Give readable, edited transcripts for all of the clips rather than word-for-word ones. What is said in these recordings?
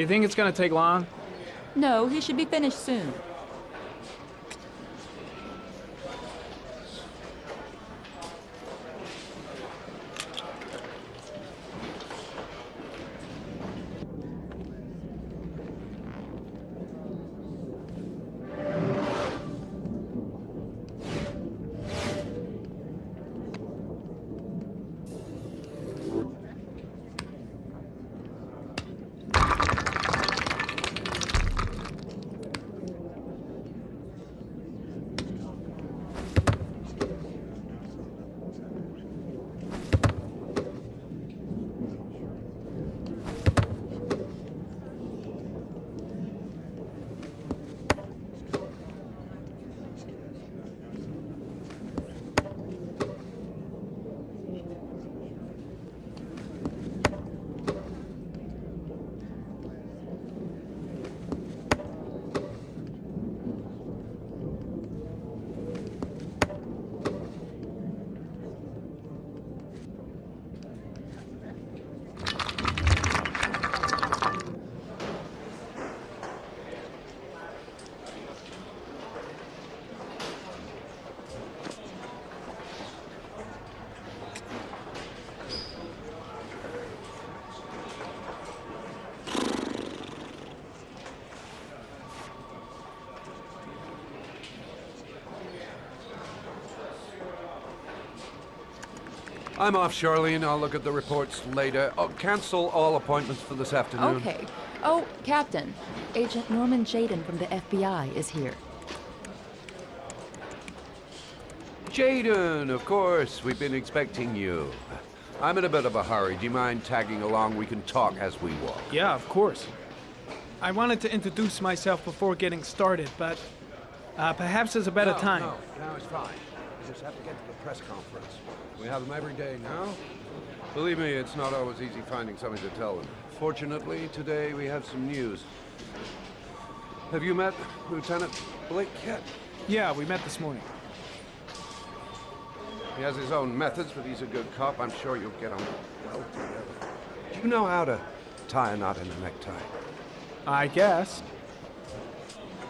you think it's gonna take long? No, he should be finished soon. I'm off, Charlene. I'll look at the reports later. Oh, cancel all appointments for this afternoon. Okay. Oh, Captain. Agent Norman Jaden from the FBI is here. Jaden, of course. We've been expecting you. I'm in a bit of a hurry. Do you mind tagging along? We can talk as we walk. Yeah, of course. I wanted to introduce myself before getting started, but perhaps there's a better time. No, it's fine. We just have to get to the press conference. We have them every day now. Believe me, it's not always easy finding something to tell them. Fortunately, today we have some news. Have you met Lieutenant Blake yet? Yeah, we met this morning. He has his own methods, but he's a good cop. I'm sure you'll get on well together. Do you know how to tie a knot in a necktie? I guess.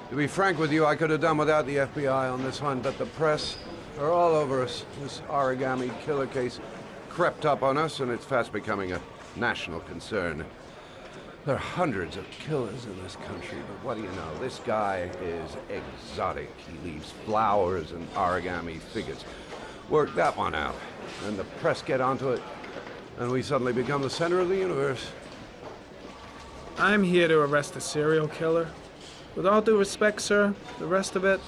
To be frank with you, I could have done without the FBI on this one, but the press are all over us. This Origami Killer case crept up on us, and it's fast becoming a national concern. There are hundreds of killers in this country, but what do you know? This guy is exotic. He leaves flowers and origami figures. Work that one out, and the press get onto it, and we suddenly become the center of the universe. I'm here to arrest a serial killer. With all due respect, sir, the rest of it,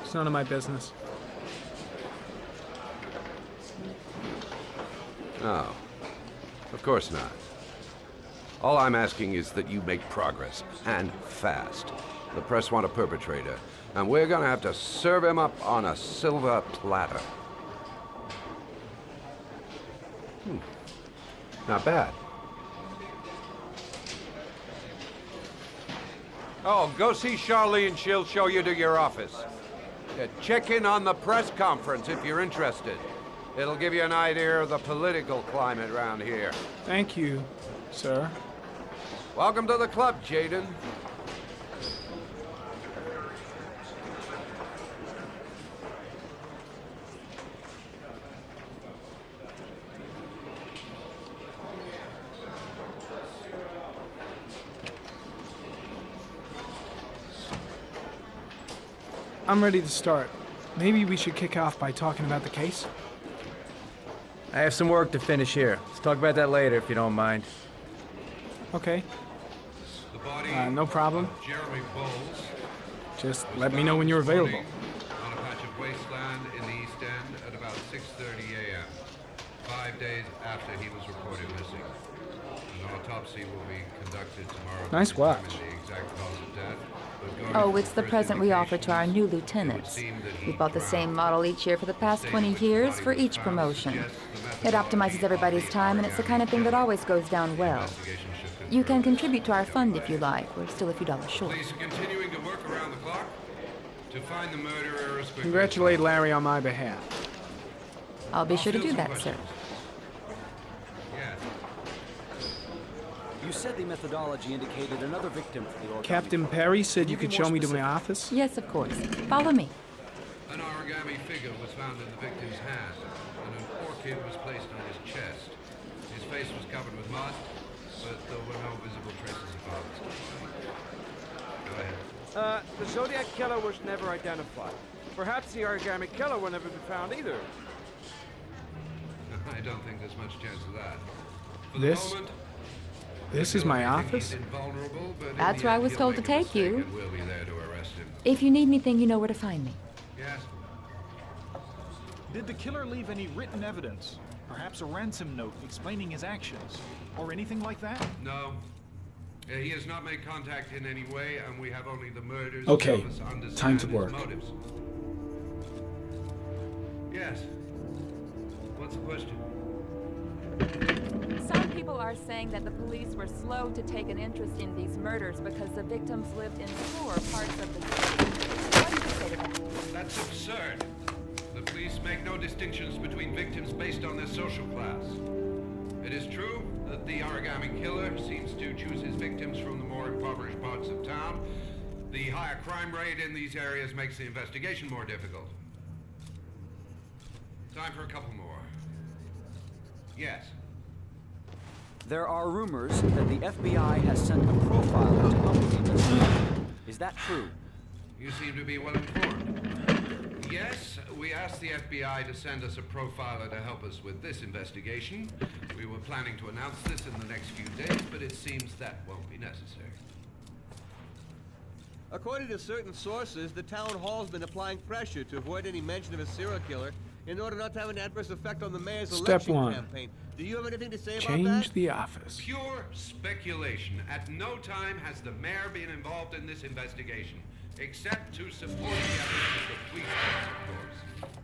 it's none of my business. No, of course not. All I'm asking is that you make progress, and fast. The press want a perpetrator, and we're gonna have to serve him up on a silver platter. Not bad. Oh, go see Charlene. She'll show you to your office. Check in on the press conference if you're interested. It'll give you an idea of the political climate around here. Thank you, sir. Welcome to the club, Jaden. I'm ready to start. Maybe we should kick off by talking about the case? I have some work to finish here. Let's talk about that later if you don't mind. Okay. The body no problem. of Jeremy Bowles. Just let me know when you're available. On a patch of wasteland in the East End at about 6:30 a.m. 5 days after he was reported missing. An autopsy will be conducted tomorrow. Nice to watch. determine the exact cause of death. Oh, it's the present we offer to our new lieutenants. We've bought the same model each year for the past 20 years for each promotion. It optimizes everybody's time, and it's the kind of thing that always goes down well. You can contribute to our fund if you like. We're still a few dollars short. Police are continuing to work around the clock to find the murderer as quickly. Congratulate Larry on my behalf. I'll be sure to do that, sir. Yeah. You said the methodology indicated another victim for the origami. Captain Perry said you Can could you be show more me to my specific? office. Yes, of course. Follow me. An origami figure was found in the victim's hand, and an orchid was placed on his chest. His face was covered with mud, but there were no visible traces of violence. Go ahead. The Zodiac Killer was never identified. Perhaps the Origami Killer will never be found either. I don't think there's much chance of that. For This? the moment, This is my office? he's invulnerable, but in That's the where I end, was he'll told make to a take mistake you. and we'll be there to arrest him. If you need anything, you know where to find me. Yes. Did the killer leave any written evidence? Perhaps a ransom note explaining his actions? Or anything like that? No. He has not made contact in any way, and we have only the murders Okay, to help us understand time to his work. motives. Yes. What's the question? Some people are saying that the police were slow to take an interest in these murders because the victims lived in poor parts of the city. What do you say to that? That's absurd. The police make no distinctions between victims based on their social class. It is true that the Origami Killer seems to choose his victims from the more impoverished parts of town. The higher crime rate in these areas makes the investigation more difficult. Time for a couple more. Yes. There are rumors that the FBI has sent a profiler to help with the investigation. Is that true? You seem to be well informed. Yes, we asked the FBI to send us a profiler to help us with this investigation. We were planning to announce this in the next few days, but it seems that won't be necessary. According to certain sources, the town hall's been applying pressure to avoid any mention of a serial killer in order not to have an adverse effect on the mayor's Step election 1. campaign. Do you have anything to say about Change that? the office. Pure speculation. At no time has the mayor been involved in this investigation, except to support the efforts of the police force, of course.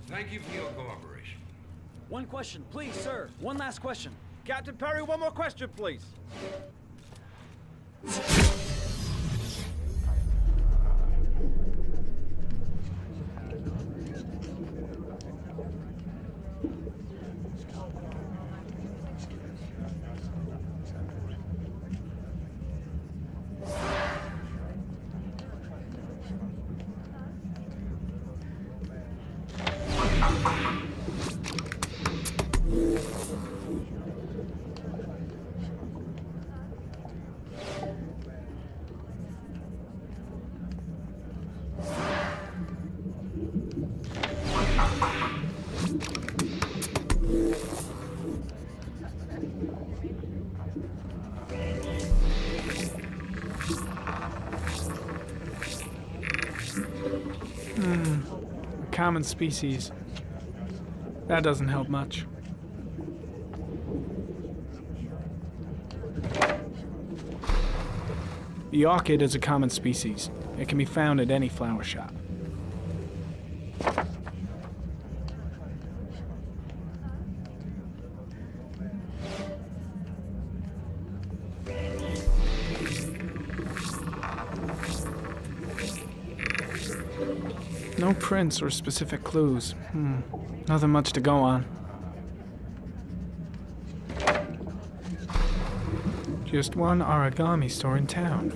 Thank you for your cooperation. One question, please, sir. One last question. Captain Perry, one more question, please. Common species. That doesn't help much. The orchid is a common species. It can be found at any flower shop. No prints or specific clues. Nothing much to go on. Just one origami store in town.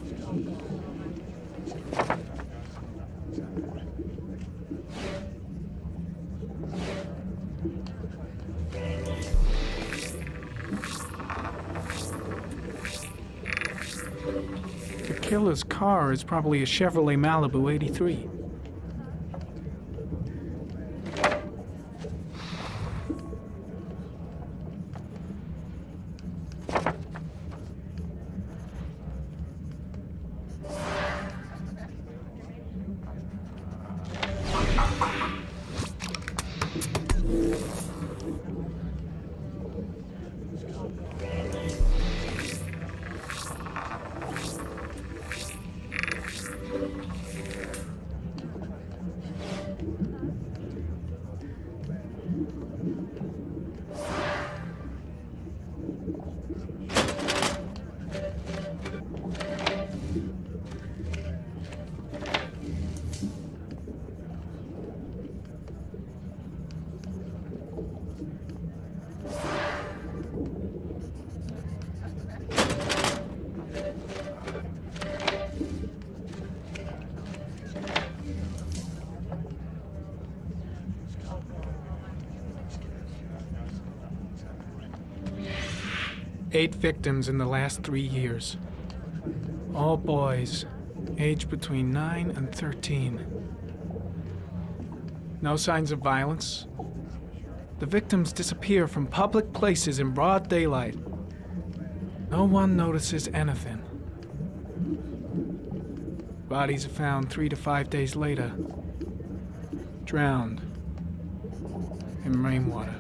The killer's car is probably a Chevrolet Malibu 83. 8 victims in the last 3 years. All boys, aged between 9 and 13. No signs of violence. The victims disappear from public places in broad daylight. No one notices anything. Bodies are found 3 to 5 days later, drowned in rainwater.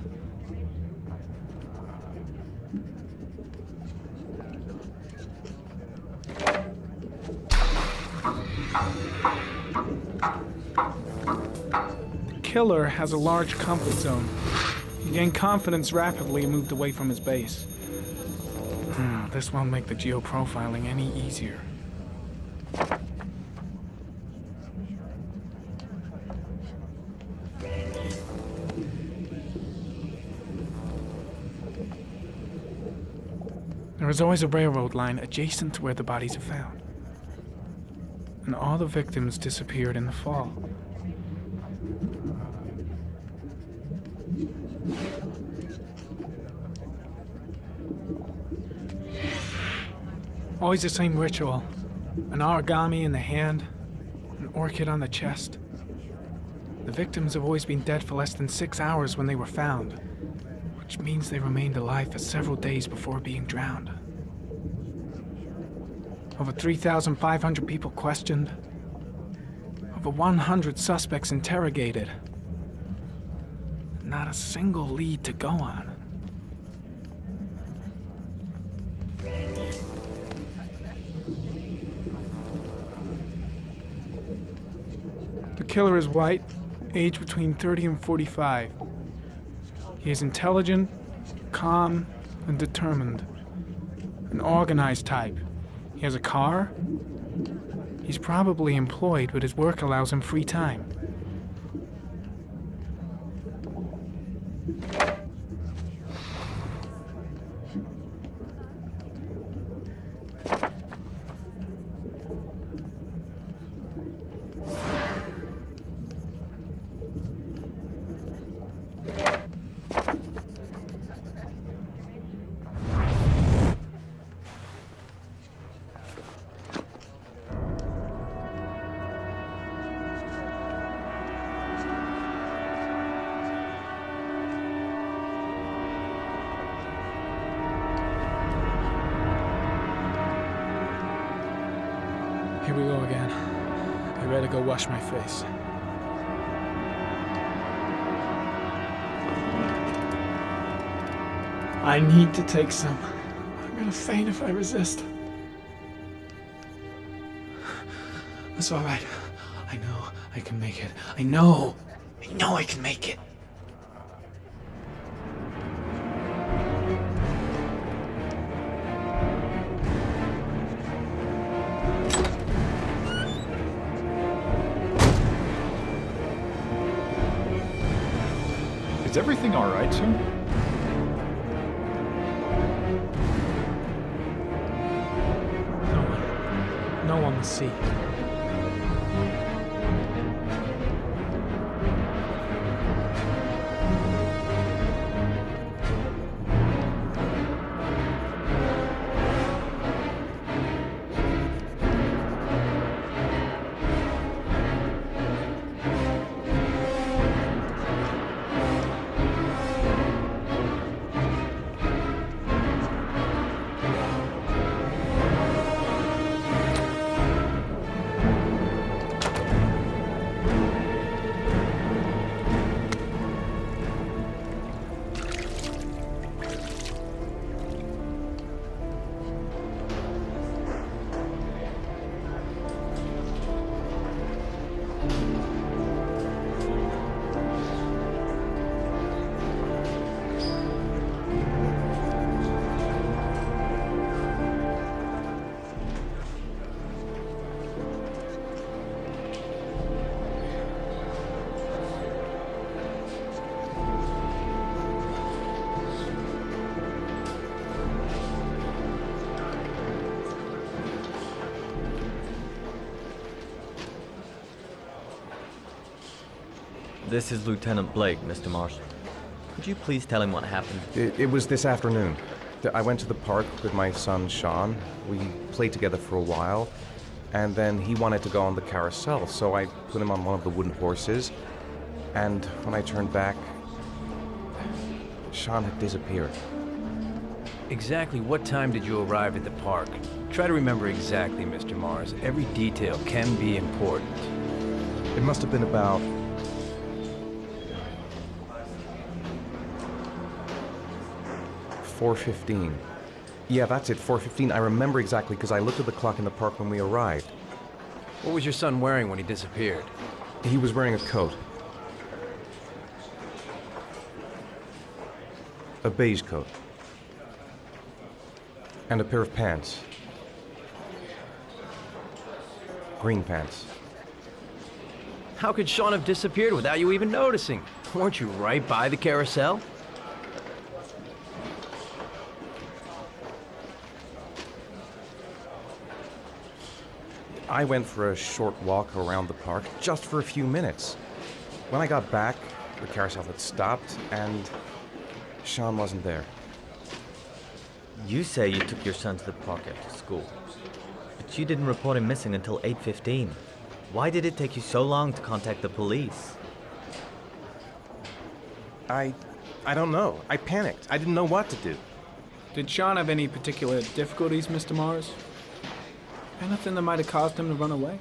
The killer has a large comfort zone. He gained confidence rapidly and moved away from his base. This won't make the geoprofiling any easier. There is always a railroad line adjacent to where the bodies are found. And all the victims disappeared in the fall. Always the same ritual. An origami in the hand, an orchid on the chest. The victims have always been dead for less than 6 hours when they were found, which means they remained alive for several days before being drowned. Over 3,500 people questioned. Over 100 suspects interrogated. Not a single lead to go on. The killer is white, aged between 30 and 45. He is intelligent, calm, and determined. An organized type. He has a car. He's probably employed, but his work allows him free time. Here we go again. I better go wash my face. I need to take some. I'm gonna faint if I resist. That's all right. I know I can make it. I know I can make it. Is everything all right, sir? No one will see. This is Lieutenant Blake, Mr. Marshall. Could you please tell him what happened? It was this afternoon. I went to the park with my son, Sean. We played together for a while, and then he wanted to go on the carousel, so I put him on one of the wooden horses, and when I turned back, Sean had disappeared. Exactly what time did you arrive at the park? Try to remember exactly, Mr. Mars. Every detail can be important. It must have been about 4:15. Yeah, that's it, 4:15. I remember exactly because I looked at the clock in the park when we arrived. What was your son wearing when he disappeared? He was wearing a coat. A beige coat. And a pair of pants. Green pants. How could Sean have disappeared without you even noticing? Weren't you right by the carousel? I went for a short walk around the park, just for a few minutes. When I got back, the carousel had stopped, and Sean wasn't there. You say you took your son to the park after school, but you didn't report him missing until 8:15. Why did it take you so long to contact the police? I don't know. I panicked. I didn't know what to do. Did Sean have any particular difficulties, Mr. Mars? Anything that might have caused him to run away?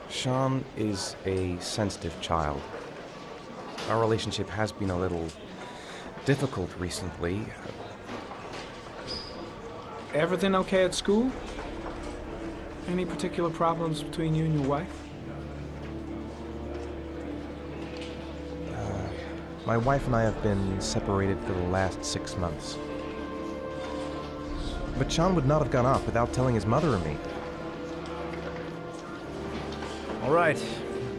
Sean is a sensitive child. Our relationship has been a little difficult recently. Everything okay at school? Any particular problems between you and your wife? My wife and I have been separated for the last 6 months. But Sean would not have gone off without telling his mother or me. All right.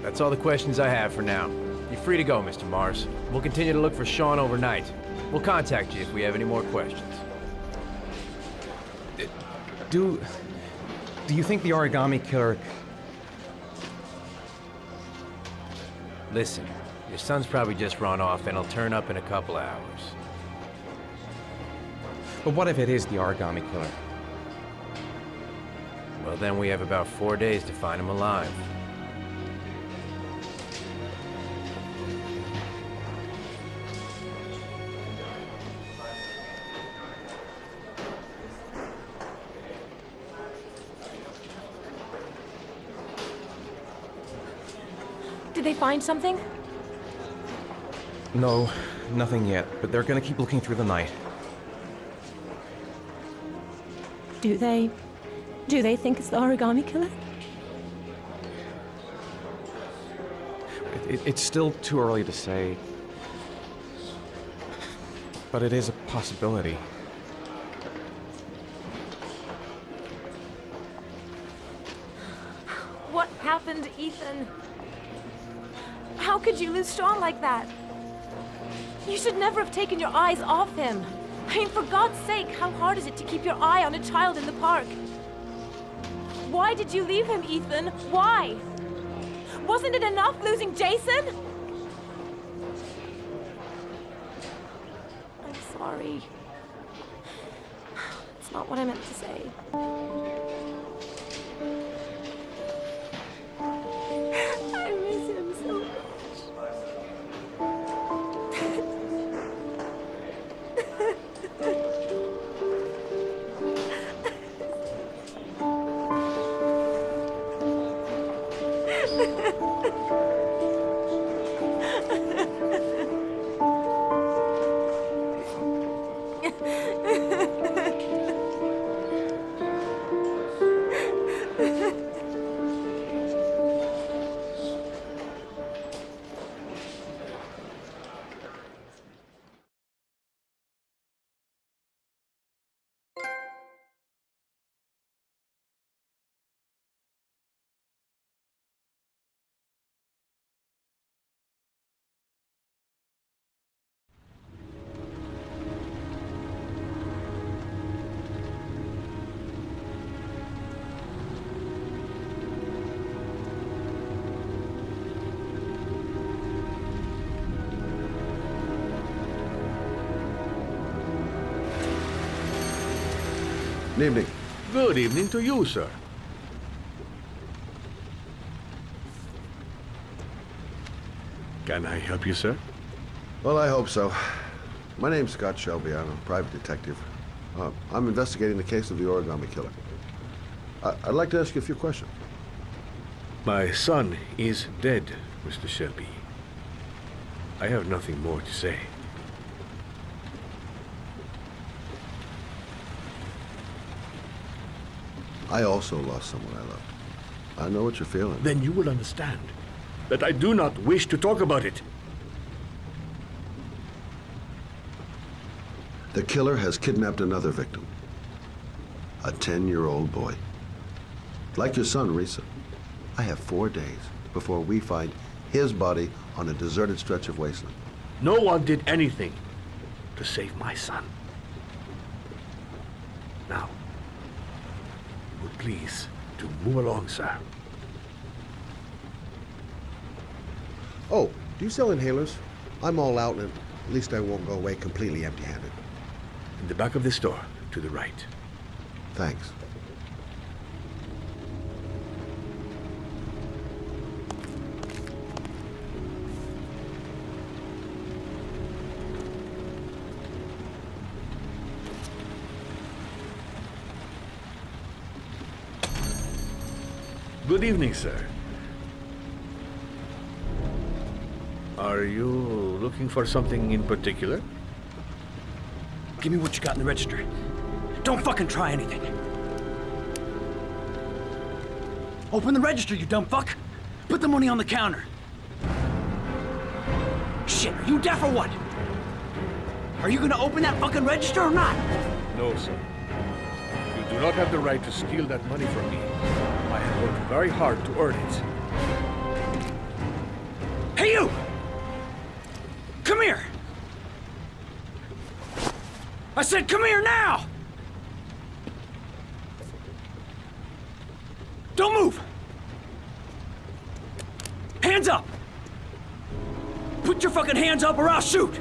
That's all the questions I have for now. You're free to go, Mr. Mars. We'll continue to look for Sean overnight. We'll contact you if we have any more questions. Do you think the Origami Killer... Listen, your son's probably just run off and he'll turn up in a couple hours. But what if it is the Origami Killer? Well, then we have about 4 days to find him alive. Did they find something? No, nothing yet, but they're gonna keep looking through the night. Do they think it's the Origami Killer? It's still too early to say, but it is a possibility. What happened, Ethan? How could you lose Sean like that? You should never have taken your eyes off him. I mean, for God's sake, how hard is it to keep your eye on a child in the park? Why did you leave him, Ethan? Why? Wasn't it enough losing Jason? I'm sorry. It's not what I meant to say. I miss him so much. Good evening. Good evening to you, sir. Can I help you, sir? Well, I hope so. My name's Scott Shelby. I'm a private detective. I'm investigating the case of the Origami Killer. I'd like to ask you a few questions. My son is dead, Mr. Shelby. I have nothing more to say. I also lost someone I loved. I know what you're feeling. Then you will understand that I do not wish to talk about it. The killer has kidnapped another victim. A 10-year-old boy. Like your son, Risa. I have 4 days before we find his body on a deserted stretch of wasteland. No one did anything to save my son. Now, would please to move along, sir. Oh, do you sell inhalers? I'm all out, and at least I won't go away completely empty-handed. In the back of the store, to the right. Thanks. Good evening, sir. Are you looking for something in particular? Give me what you got in the register. Don't fucking try anything. Open the register, you dumb fuck. Put the money on the counter. Shit, are you deaf or what? Are you gonna open that fucking register or not? No, sir. You do not have the right to steal that money from me. I have worked very hard to earn it. Hey, you! Come here! I said come here now! Don't move! Hands up! Put your fucking hands up or I'll shoot!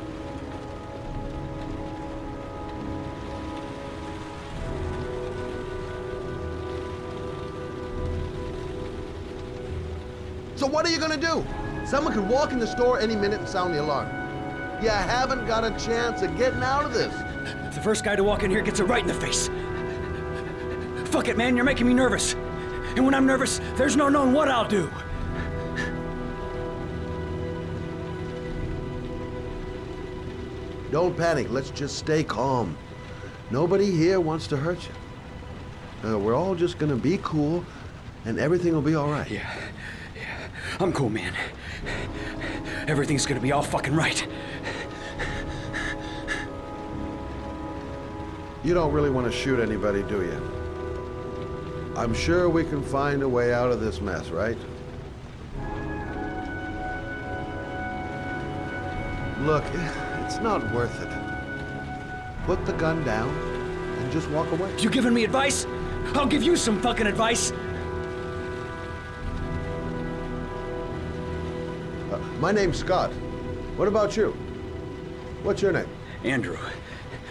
So what are you gonna do? Someone could walk in the store any minute and sound the alarm. You haven't got a chance of getting out of this. The first guy to walk in here gets it right in the face. Fuck it, man, you're making me nervous. And when I'm nervous, there's no knowing what I'll do. Don't panic, let's just stay calm. Nobody here wants to hurt you. We're all just gonna be cool, and everything will be all right. Yeah. I'm cool, man. Everything's gonna be all fucking right. You don't really want to shoot anybody, do you? I'm sure we can find a way out of this mess, right? Look, it's not worth it. Put the gun down and just walk away. You giving me advice? I'll give you some fucking advice. My name's Scott. What about you? What's your name? Andrew.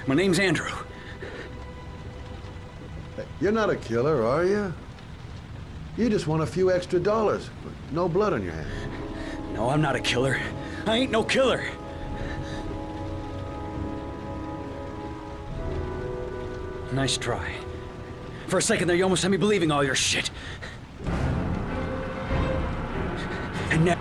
My name's Andrew. You're not a killer, are you? You just want a few extra dollars, but no blood on your hands. No, I'm not a killer. I ain't no killer. Nice try. For a second there, you almost had me believing all your shit. And now...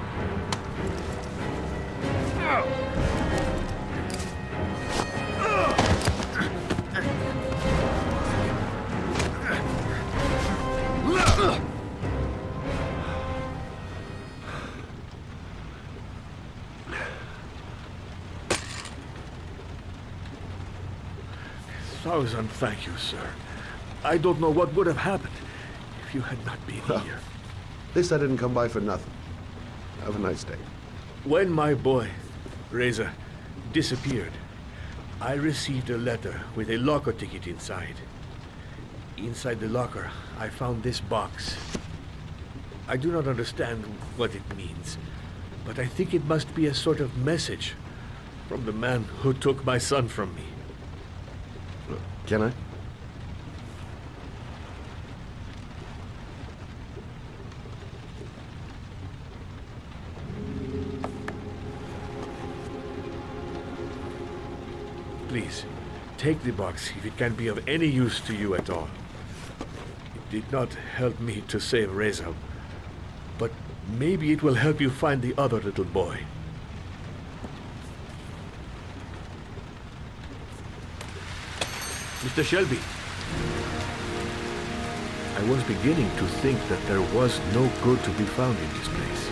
Thank you, sir. I don't know what would have happened if you had not been here. At least I didn't come by for nothing. Have a nice day. When my boy, Reza, disappeared, I received a letter with a locker ticket inside. Inside the locker, I found this box. I do not understand what it means, but I think it must be a sort of message from the man who took my son from me. Can I? Take the box if it can be of any use to you at all. It did not help me to save Reza, but maybe it will help you find the other little boy. Mr. Shelby, I was beginning to think that there was no good to be found in this place.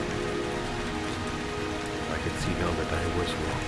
I can see now that I was wrong.